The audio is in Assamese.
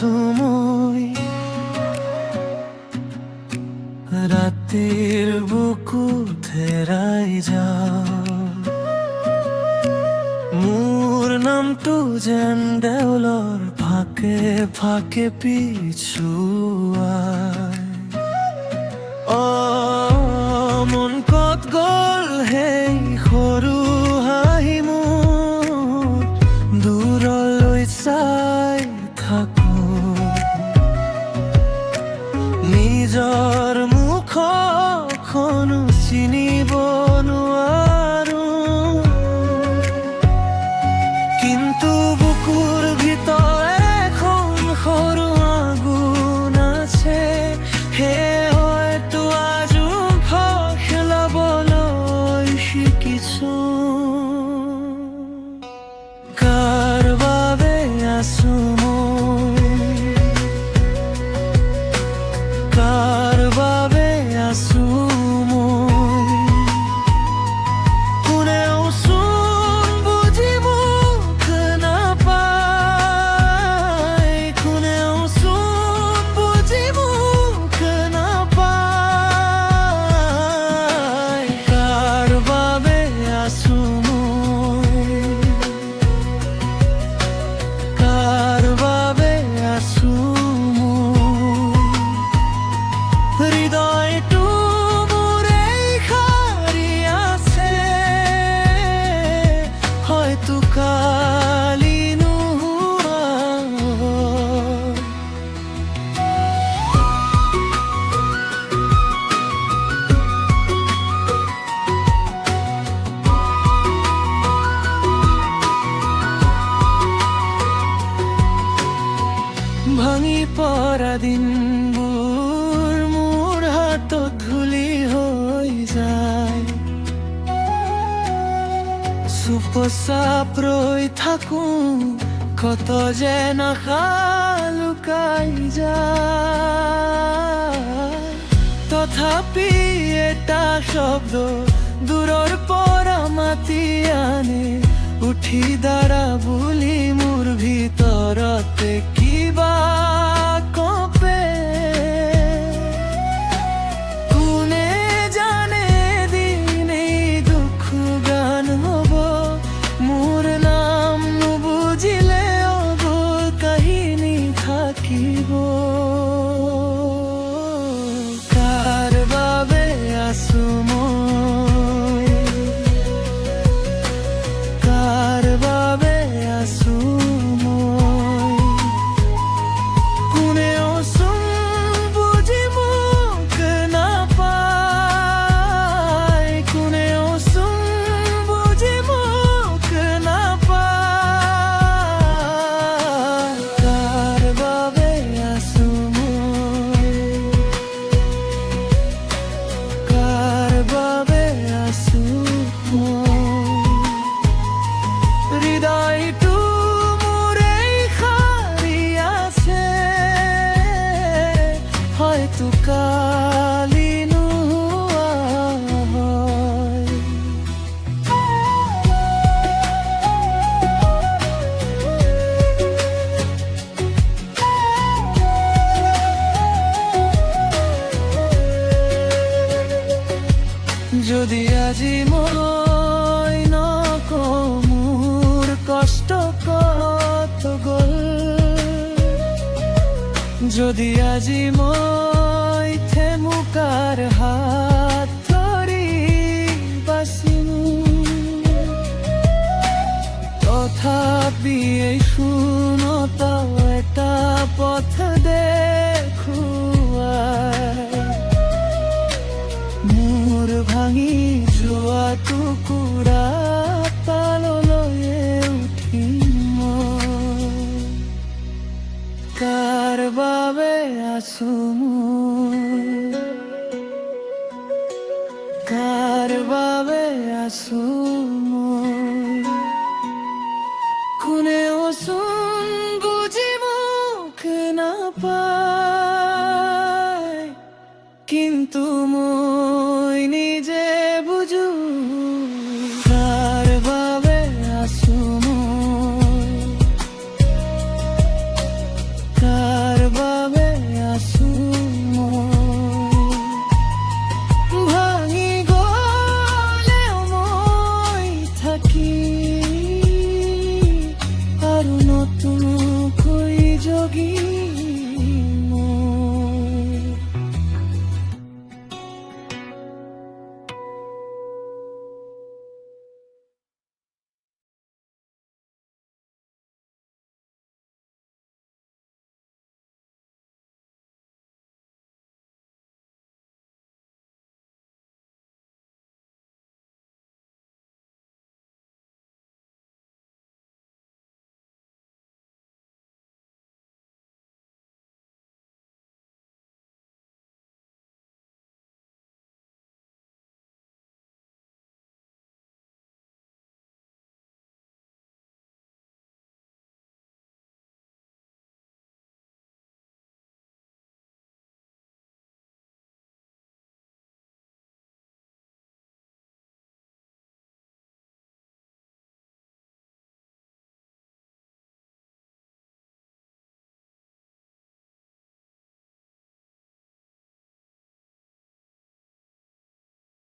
আছো মই ৰাতিৰ বুকুত হেৰাই যাওঁ মোৰ নামটো যেন দেউলৰ ফাকে ফাকে পিছুৱাই মন ক'ত গ'ল সেই সৰু হাঁহি মোৰ দূৰলৈ চাই থাকো নিজৰ মুখখনো চিনিব নোৱাৰো কিন্তু বুকুৰ ভিতৰত এখন সৰু আগুন আছে সেই হয়তো আজিও খেলাবলৈ শিকিছো কাৰ বাবে আছো কাৰ বাবে আছো মই কোনেও চোন বুজি মোক নাপায় কোনেও চোন বুজি মোক নাপায় কাৰ বাবে আছো মই কাৰ বাবে আছো হৃদয়টো মোৰ এই সাৰি আছে হয়তো কালি নোহোৱা ভাঙি পৰা দিনবোৰ মোৰ হাতত ধূলি হৈ যায় চুপচাপ ৰৈ থাকো কত যেন আশা লুকাই যায় তথাপি এটা শব্দ দূৰৰ পৰা মাতি আনে উঠি দাঁড়া বুলি মোৰ ভিতৰতে কিবা কঁপে কোনে জানে দিন এই দুখ গান হ'ব মোৰ নাম নুবুজিলে অগল কাহিনী থাকিব কাৰ বাবে আছো মই কাৰ বাবে আছো মই কোনেও চোন বুজি মোক নাপায় কোনেও চোন বুজি মোক নাপায় কাৰ বাবে আছো মই কাৰ বাবে আছো মই হৃদয়টো মোৰ এই সাৰি আছে হয়তো কালি নোহোৱা হয় যদি আজি মই নকওঁ মোৰ কষ্ট কত গ'ল যদি আজি মই থেমুকাৰ হাত ধৰি বাচিম তথাপি এই শূন্যতাও এটা পথ দেখুৱাই মোৰ ভাঙি যোৱা টুকুৰা তাললৈ উঠিম কাৰ বাবে আছো মই কাৰ বাবে আছো মই কোনেও চোন বুজি মোক নাপায়